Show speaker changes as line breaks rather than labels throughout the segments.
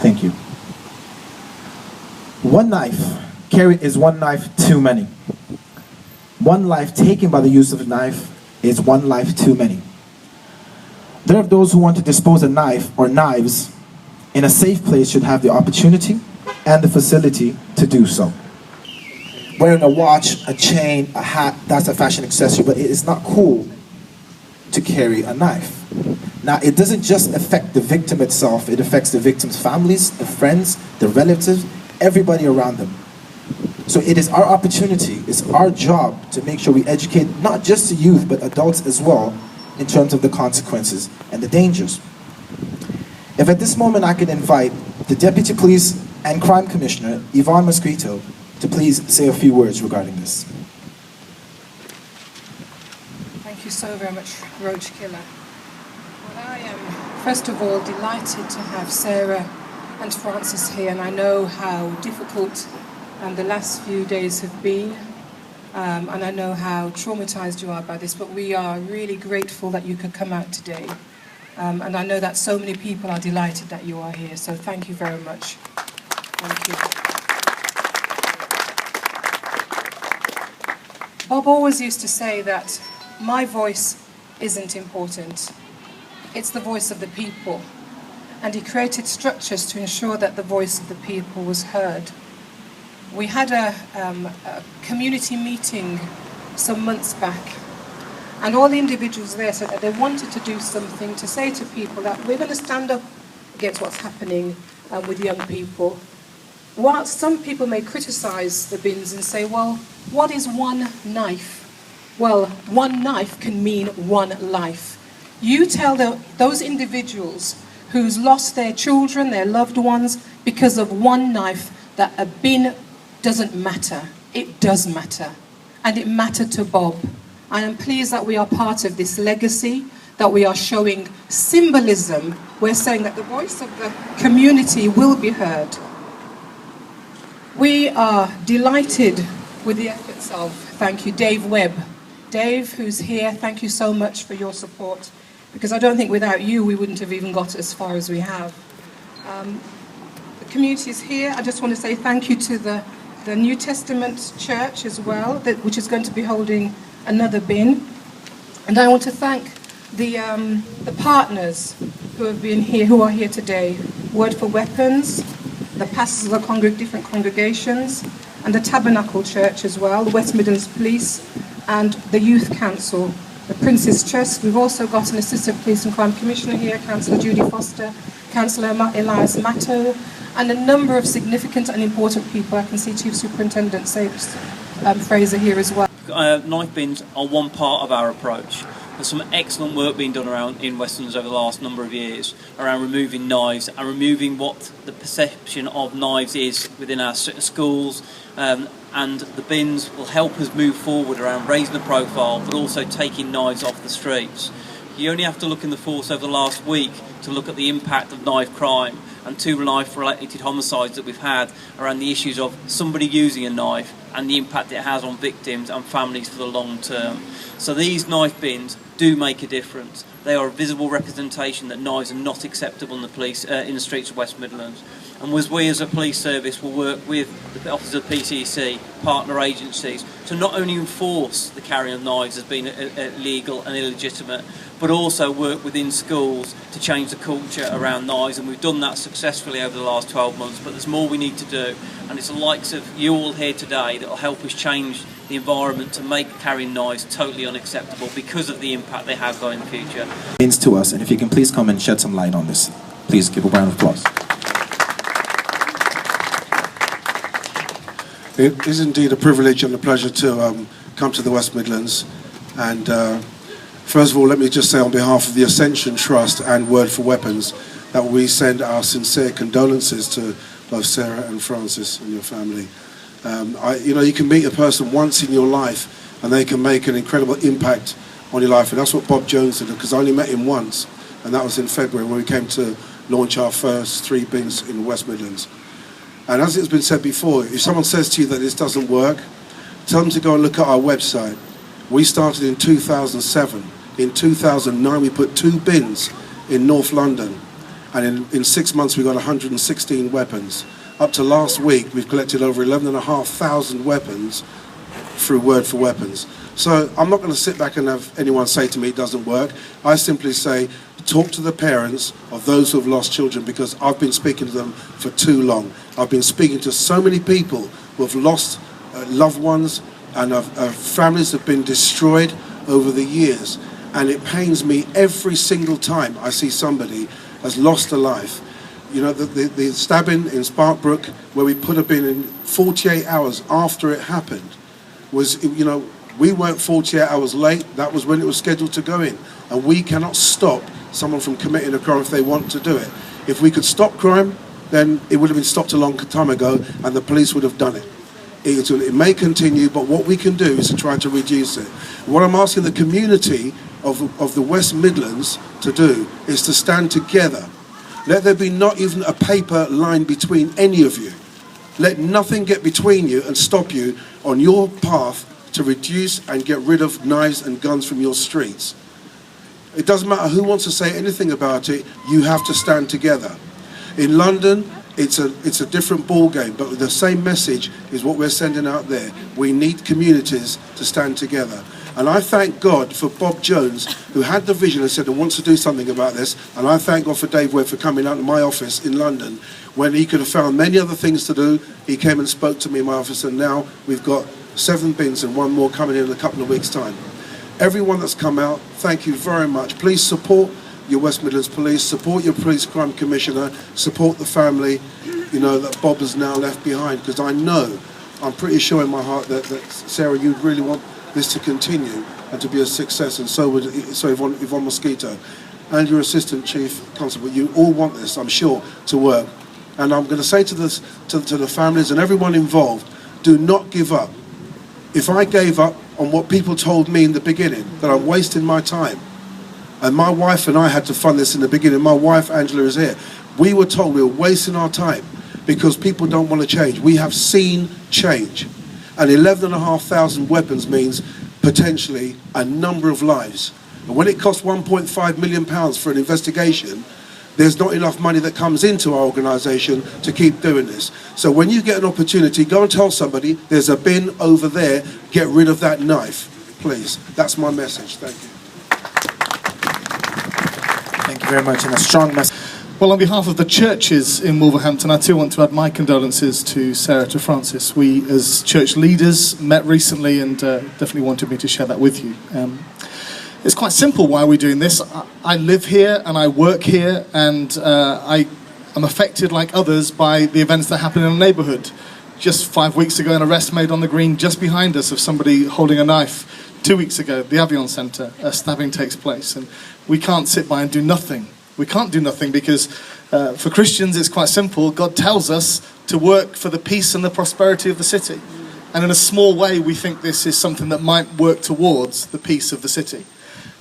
Thank you. One knife carried is one knife too many. One life taken by the use of a knife is one life too many. There are those who want to dispose a knife or knives in a safe place should have the opportunity and the facility to do so. Wearing a watch, a chain, a hat, that's a fashion accessory, but it is not cool to carry a knife. Now, it doesn't just affect the victim itself, it affects the victim's families, the friends, the relatives, everybody around them. So it is our opportunity, it's our job to make sure we educate not just the youth, but adults as well, in terms of the consequences and the dangers. If at this moment I could invite the Deputy Police and Crime Commissioner, Yvonne Mosquito, to please say a few words regarding this.
Thank you so very much, Roach Killer. Well, I am, first of all, delighted to have Sarah and Francis here, and I know how difficult the last few days have been, and I know how traumatized you are by this, but we are really grateful that you could come out today. And I know that so many people are delighted that you are here, so thank you very much. Thank you. Bob always used to say that my voice isn't important, it's the voice of the people. And he created structures to ensure that the voice of the people was heard. We had a community meeting some months back, and all the individuals there said that they wanted to do something to say to people that we're going to stand up against what's happening with young people. Whilst some people may criticise the bins and say, well, what is one knife? Well, one knife can mean one life. You tell those individuals who's lost their children, their loved ones, because of one knife, that a bin doesn't matter. It does matter. And it mattered to Bob. I am pleased that we are part of this legacy, that we are showing symbolism. We're saying that the voice of the community will be heard. We are delighted with the efforts of, thank you, Dave Webb. Dave, who's here, thank you so much for your support, because I don't think without you we wouldn't have even got as far as we have. The community is here. I just want to say thank you to the New Testament Church as well, which is going to be holding another bin. And I want to thank the partners who have been here, who are here today. Word for Weapons, the pastors of the different congregations, and the Tabernacle Church as well, the West Midlands Police, and the Youth Council, the Prince's Trust. We've also got an Assistant Police and Crime Commissioner here, Councillor Judy Foster, Councillor Elias Matto, and a number of significant and important people. I can see Chief Superintendent Fraser here as well.
Knife bins are one part of our approach. There's some excellent work being done around in West Midlands over the last number of years around removing knives and removing what the perception of knives is within our schools, and the bins will help us move forward around raising the profile but also taking knives off the streets. You only have to look in the force over the last week to look at the impact of knife crime and 2 knife-related homicides that we've had around the issues of somebody using a knife and the impact it has on victims and families for the long term. So these knife bins do make a difference. They are a visible representation that knives are not acceptable in the streets of West Midlands. And we as a police service will work with the officers of PCC, partner agencies, to not only enforce the carrying of knives as being illegal and illegitimate, but also work within schools to change the culture around knives, and we've done that successfully over the last 12 months, but there's more we need to do, and it's the likes of you all here today that will help us change the environment to make carrying knives totally unacceptable because of the impact they have going in the future.
Means to us, and if you can please come and shed some light on this. Please give a round of applause.
It is indeed a privilege and a pleasure to come to the West Midlands, and first of all, let me just say on behalf of the Ascension Trust and Word for Weapons that we send our sincere condolences to both Sarah and Francis and your family. You can meet a person once in your life and they can make an incredible impact on your life, and that's what Bob Jones did, because I only met him once, and that was in February when we came to launch our first 3 bins in the West Midlands. And as it's been said before, if someone says to you that this doesn't work, tell them to go and look at our website. We started in 2007. In 2009, we put 2 bins in North London. And in 6 months, we got 116 weapons. Up to last week, we've collected over 11,500 weapons through Word for Weapons. So I'm not going to sit back and have anyone say to me it doesn't work. I simply say, talk to the parents of those who have lost children, because I've been speaking to them for too long. I've been speaking to so many people who have lost loved ones, and families have been destroyed over the years. And it pains me every single time I see somebody has lost a life. You know, the stabbing in Sparkbrook, where we put a bin in 48 hours after it happened, was, you know, we weren't 48 hours late. That was when it was scheduled to go in. And we cannot stop someone from committing a crime if they want to do it. If we could stop crime, then it would have been stopped a long time ago, and the police would have done it. It may continue, but what we can do is to try to reduce it. What I'm asking the community of the West Midlands to do is to stand together. Let there be not even a paper line between any of you. Let nothing get between you and stop you on your path to reduce and get rid of knives and guns from your streets. It doesn't matter who wants to say anything about it, you have to stand together. In London, it's a different ball game, but the same message is what we're sending out there. We need communities to stand together. And I thank God for Bob Jones, who had the vision and said he wants to do something about this. And I thank God for Dave Webb for coming out to my office in London when he could have found many other things to do. He came and spoke to me in my office, and now we've got 7 bins and 1 more coming in a couple of weeks' time. Everyone that's come out, thank you very much. Please support your West Midlands Police, support your Police Crime Commissioner, support the family, you know, that Bob has now left behind. Because I know, I'm pretty sure in my heart that Sarah, you'd really want this to continue and to be a success, and so would Yvonne Mosquito and your Assistant Chief Constable. You all want this, I'm sure, to work. And I'm going to say to the families and everyone involved, do not give up. If I gave up on what people told me in the beginning, that I'm wasting my time, and my wife and I had to fund this in the beginning, my wife Angela is here, we were told we were wasting our time because people don't want to change. We have seen change. And 11,500 weapons means potentially a number of lives. And when it costs £1.5 million for an investigation, there's not enough money that comes into our organisation to keep doing this. So when you get an opportunity, go and tell somebody, there's a bin over there, get rid of that knife, please. That's my message. Thank you.
Thank you very much, and a strong message.
Well, on behalf of the churches in Wolverhampton, I too want to add my condolences to Sarah, to Francis. We, as church leaders, met recently and definitely wanted me to share that with you. It's quite simple why we're doing this. I live here and I work here, and I am affected like others by the events that happen in the neighbourhood. Just 5 weeks ago, an arrest made on the green just behind us of somebody holding a knife. 2 weeks ago, the Avion Centre, a stabbing takes place, and we can't sit by and do nothing. We can't do nothing because for Christians it's quite simple. God tells us to work for the peace and the prosperity of the city. And in a small way we think this is something that might work towards the peace of the city.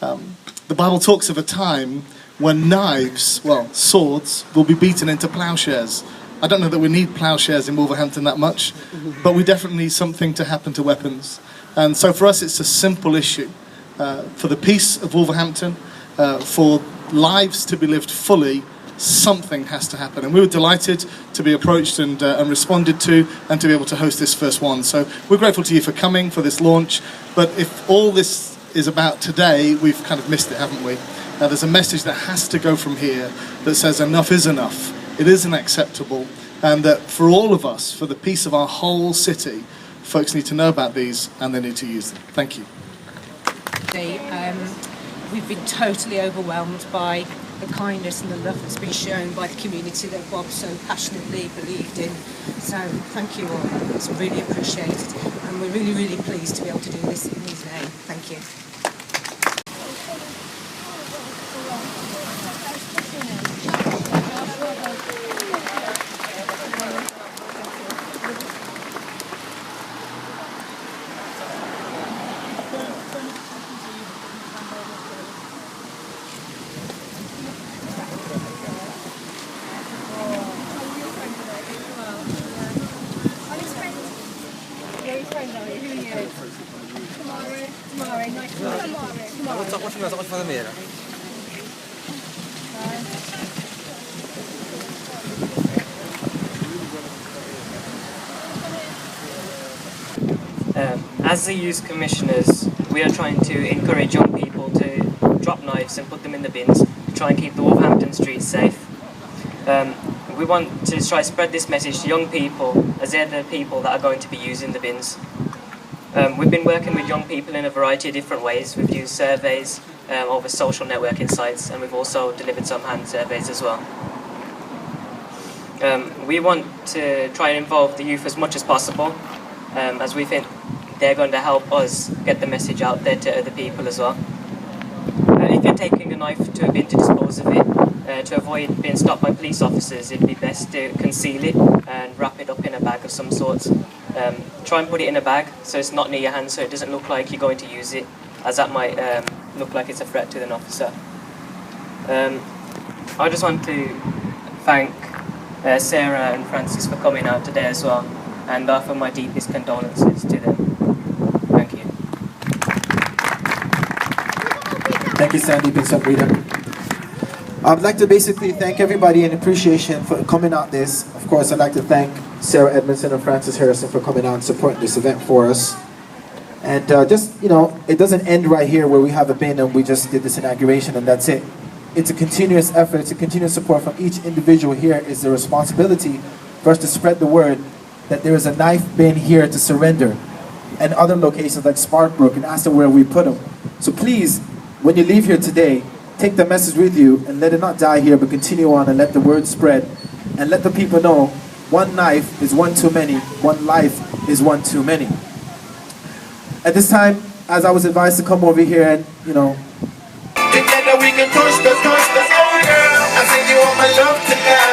The Bible talks of a time when knives, well, swords, will be beaten into ploughshares. I don't know that we need ploughshares in Wolverhampton that much, but we definitely need something to happen to weapons. And so for us it's a simple issue. For the peace of Wolverhampton, for lives to be lived fully, something has to happen. And we were delighted to be approached and responded to, and to be able to host this first one. So we're grateful to you for coming for this launch. But if all this is about today, we've kind of missed it, haven't we? There's a message that has to go from here that says enough is enough. It isn't acceptable. And that for all of us, for the peace of our whole city, folks need to know about these and they need to use them. Thank you.
We've been totally overwhelmed by the kindness and the love that's been shown by the community that Bob so passionately believed in. So thank you all. It's really appreciated. And we're really, really pleased to be able to do this in his name. Thank you.
As the youth commissioners, we are trying to encourage young people to drop knives and put them in the bins to try and keep the Wolverhampton streets safe. We want to try to spread this message to young people, as they're the people that are going to be using the bins. We've been working with young people in a variety of different ways. We've used surveys over social networking sites, and we've also delivered some hand surveys as well. We want to try and involve the youth as much as possible, as we think they're going to help us get the message out there to other people as well. If you're taking a knife to a bin to dispose of it, to avoid being stopped by police officers, it'd be best to conceal it and wrap it up in a bag of some sort. Try and put it in a bag so it's not near your hand, so it doesn't look like you're going to use it, as that might look like it's a threat to an officer. I just want to thank Sarah and Francis for coming out today as well, and offer my deepest condolences to them. Thank you.
Thank you, Sandeep and Sabrina. I'd like to basically thank everybody in appreciation for coming out this. Of course, I'd like to thank Sarah Edmondson and Francis Harrison for coming out and supporting this event for us. And just, you know, it doesn't end right here where we have a bin and we just did this inauguration and that's it. It's a continuous effort, it's a continuous support from each individual here. It's the responsibility for us to spread the word that there is a knife bin here to surrender, and other locations like Sparkbrook and Aston where we put them. So please, when you leave here today, take the message with you and let it not die here, but continue on and let the word spread and let the people know one knife is one too many, one life is one too many. At this time, as I was advised to come over here and, you know,
together we can touch the, oh girl, I send you all my love tonight.